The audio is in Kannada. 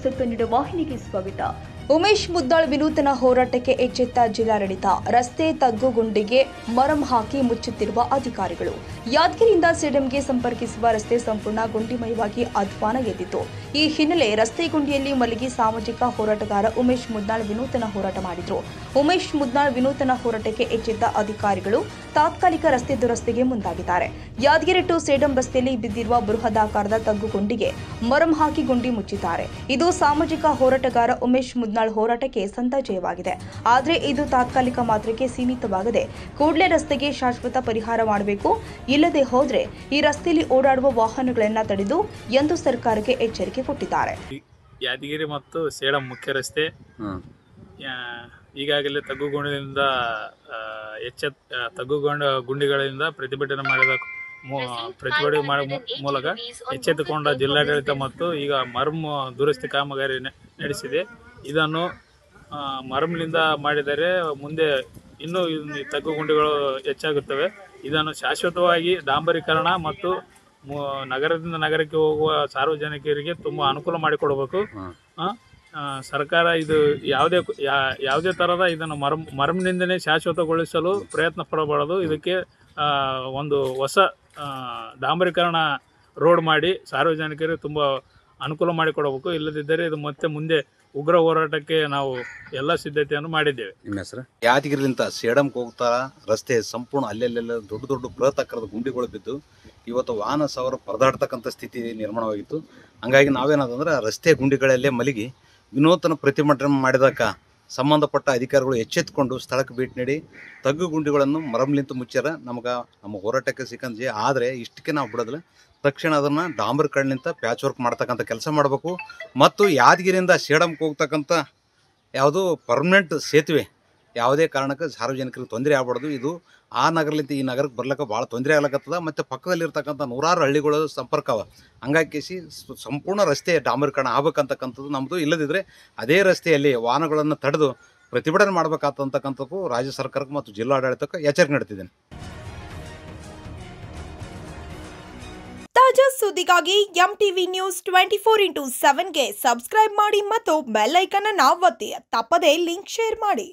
ನ್ಯೂಸ್ ಕನ್ನಡ ವಾಹಿನಿಗೆ ಸ್ವಾಗತ. ಉಮೇಶ್ ಮುದ್ನಾಳ್ ವಿನೂತನ ಹೋರಾಟಕ್ಕೆ ಎಚ್ಚೆತ್ತ ಜಿಲ್ಲಾಡಳಿತ. ರಸ್ತೆ ತಗ್ಗುಗುಂಡಿಗೆ ಮರಂ ಹಾಕಿ ಮುಚ್ಚುತ್ತಿರುವ ಅಧಿಕಾರಿಗಳು. ಯಾದಗಿರಿಯಿಂದ ಸೇಡಂಗೆ ಸಂಪರ್ಕಿಸುವ ರಸ್ತೆ ಸಂಪೂರ್ಣ ಗುಂಡಿಮಯವಾಗಿ ಅಧ್ವಾನ ಎದ್ದಿತ್ತು. ಈ ಹಿನ್ನೆಲೆ ರಸ್ತೆ ಗುಂಡಿಯಲ್ಲಿ ಮಲಗಿ ಸಾಮಾಜಿಕ ಹೋರಾಟಗಾರ ಉಮೇಶ್ ಮುದ್ನಾಳ್ ವಿನೂತನ ಹೋರಾಟ ಮಾಡಿದ್ರು. ಉಮೇಶ್ ಮುದ್ನಾಳ್ ವಿನೂತನ ಹೋರಾಟಕ್ಕೆ ಎಚ್ಚೆತ್ತ ಅಧಿಕಾರಿಗಳು ತಾತ್ಕಾಲಿಕ ರಸ್ತೆ ದುರಸ್ತಿಗೆ ಮುಂದಾಗಿದ್ದಾರೆ. ಯಾದಗಿರಿ ಟು ಸೇಡಂ ರಸ್ತೆಯಲ್ಲಿ ಬಿದ್ದಿರುವ ಬೃಹದಾಕಾರದ ತಗ್ಗುಗುಂಡಿಗೆ ಮರಂ ಹಾಕಿ ಗುಂಡಿ ಮುಚ್ಚಿದ್ದಾರೆ. ಇದು ಸಾಮಾಜಿಕ ಹೋರಾಟಗಾರ ಉಮೇಶ್ ಮುದ್ನಾಳ್ ಹೋರಾಟಕ್ಕೆ ಸಂತ ಜಯವಾಗಿದೆ. ಆದರೆ ಇದು ತಾತ್ಕಾಲಿಕ ಮಾತ್ರಕ್ಕೆ ಸೀಮಿತವಾಗದೆ ಕೂಡಲೇ ರಸ್ತೆಗೆ ಶಾಶ್ವತ ಪರಿಹಾರ ಮಾಡಬೇಕು. ಇಲ್ಲದೆ ಹೋದ್ರೆ ಈ ರಸ್ತೆಯಲ್ಲಿ ಓಡಾಡುವ ವಾಹನಗಳನ್ನ ತಡೆದು ಎಂದು ಸರ್ಕಾರಕ್ಕೆ ಎಚ್ಚರಿಕೆ ಕೊಟ್ಟಿದ್ದಾರೆ. ಯಾದಗಿರಿ ಮತ್ತು ಸೇಡಂ ಮುಖ್ಯ ರಸ್ತೆ ಈಗಾಗಲೇ ತಗ್ಗುಗುಂಡಿಯಿಂದ ಗುಂಡಿಗಳಿಂದ ಪ್ರತಿಭಟನೆ ಮಾಡಿದ ಮೂಲಕ ಎಚ್ಚೆತ್ತುಕೊಂಡ ಜಿಲ್ಲಾಡಳಿತ ಮತ್ತು ಈಗ ಮರಂ ದುರಸ್ತಿ ಕಾಮಗಾರಿ ನಡೆಸಿದೆ. ಇದನ್ನು ಮರಂನಿಂದ ಮಾಡಿದರೆ ಮುಂದೆ ಇನ್ನೂ ತಗ್ಗುಗುಂಡಿಗಳು ಹೆಚ್ಚಾಗುತ್ತವೆ. ಇದನ್ನು ಶಾಶ್ವತವಾಗಿ ಡಾಂಬರೀಕರಣ ಮತ್ತು ನಗರದಿಂದ ನಗರಕ್ಕೆ ಹೋಗುವ ಸಾರ್ವಜನಿಕರಿಗೆ ತುಂಬ ಅನುಕೂಲ ಮಾಡಿಕೊಡಬೇಕು. ಸರ್ಕಾರ ಇದು ಯಾವುದೇ ಥರದ ಇದನ್ನು ಮರಂನಿಂದಲೇ ಶಾಶ್ವತಗೊಳಿಸಲು ಪ್ರಯತ್ನ ಪಡಬಾರದು. ಇದಕ್ಕೆ ಒಂದು ಹೊಸ ಡಾಂಬರೀಕರಣ ರೋಡ್ ಮಾಡಿ ಸಾರ್ವಜನಿಕರಿಗೆ ತುಂಬ ಅನುಕೂಲ ಮಾಡಿಕೊಡಬೇಕು. ಇಲ್ಲದಿದ್ದರೆ ಇದು ಮತ್ತೆ ಮುಂದೆ ಉಗ್ರ ಹೋರಾಟಕ್ಕೆ ನಾವು ಎಲ್ಲ ಸಿದ್ಧತೆಯನ್ನು ಮಾಡಿದ್ದೇವೆ. ನಿಮ್ಮ ಹೆಸರು? ಯಾದಗಿರಿಲಿಂದ ಸೇಡಂಗೆ ಹೋಗ್ತಾ ರಸ್ತೆ ಸಂಪೂರ್ಣ ಅಲ್ಲೆಲ್ಲೆಲ್ಲ ದೊಡ್ಡ ದೊಡ್ಡ ಬೃಹತ್ತಾಕಾರದ ಗುಂಡಿಗಳು ಬಿದ್ದು ಇವತ್ತು ವಾಹನ ಸಾವಿರ ಪರದಾಡ್ತಕ್ಕಂಥ ಸ್ಥಿತಿ ನಿರ್ಮಾಣವಾಗಿತ್ತು. ಹಂಗಾಗಿ ನಾವೇನಂತಂದ್ರೆ ರಸ್ತೆ ಗುಂಡಿಗಳಲ್ಲೇ ಮಲಗಿ ವಿನೂತನ ಪ್ರತಿಭಟನೆ ಮಾಡಿದಾಗ ಸಂಬಂಧಪಟ್ಟ ಅಧಿಕಾರಿಗಳು ಎಚ್ಚೆತ್ತುಕೊಂಡು ಸ್ಥಳಕ್ಕೆ ಭೇಟಿ ನೀಡಿ ತಗ್ಗು ಗುಂಡಿಗಳನ್ನು ಮರಂಲಿಂತ ಮುಚ್ಚಾರ. ನಮ್ಮ ಹೋರಾಟಕ್ಕೆ ಸಿಕ್ಕಂಜಿ. ಆದರೆ ಇಷ್ಟಕ್ಕೆ ನಾವು ಬಿಡೋದಿಲ್ಲ. ತಕ್ಷಣ ಅದನ್ನು ಡಾಂಬರೀಕರಣಲಿಂತ ಪ್ಯಾಚ್ ವರ್ಕ್ ಮಾಡ್ತಕ್ಕಂಥ ಕೆಲಸ ಮಾಡಬೇಕು. ಮತ್ತು ಯಾದಗಿರಿಯಿಂದ ಸೇಡಂಗೆ ಹೋಗ್ತಕ್ಕಂಥ ಯಾವುದು ಪರ್ಮನೆಂಟ್ ಸೇತುವೆ ಯಾವುದೇ ಕಾರಣಕ್ಕೆ ಸಾರ್ವಜನಿಕರಿಗೆ ತೊಂದರೆ ಆಗ್ಬಾರ್ದು. ಇದು ಆ ನಗರಲಿಂದ ಈ ನಗರಕ್ಕೆ ಬರ್ಲಿಕ್ಕೆ ಭಾಳ ತೊಂದರೆ ಆಗ್ಲಕ್ಕತ್ತದ. ಮತ್ತು ಪಕ್ಕದಲ್ಲಿರ್ತಕ್ಕಂಥ ನೂರಾರು ಹಳ್ಳಿಗಳು ಸಂಪರ್ಕ ಅವ. ಹಂಗಾಗಿ ಸಂಪೂರ್ಣ ರಸ್ತೆ ಡಾಂಬರೀಕರಣ ಆಗ್ಬೇಕಂತಕ್ಕಂಥದ್ದು ನಮ್ಮದು. ಇಲ್ಲದಿದ್ದರೆ ಅದೇ ರಸ್ತೆಯಲ್ಲಿ ವಾಹನಗಳನ್ನು ತಡೆದು ಪ್ರತಿಭಟನೆ ಮಾಡಬೇಕಾಗ್ತಕ್ಕಂಥದ್ದು ರಾಜ್ಯ ಸರ್ಕಾರಕ್ಕೆ ಮತ್ತು ಜಿಲ್ಲಾಡಳಿತಕ್ಕೆ ಎಚ್ಚರಿಕೆ ನೀಡ್ತಿದ್ದೇನೆ. ತಾಜಾ ಸುದ್ದಿಗಾಗಿ ಎಂಟಿವಿ ನ್ಯೂಸ್ 24x7ಗೆ ಸಬ್ಸ್ಕ್ರೈಬ್ ಮಾಡಿ ಮತ್ತು ಬೆಲ್ ಐಕಾನ್ ಅನ್ನು ಒತ್ತಿ. ತಪ್ಪದೇ ಲಿಂಕ್ ಶೇರ್ ಮಾಡಿ.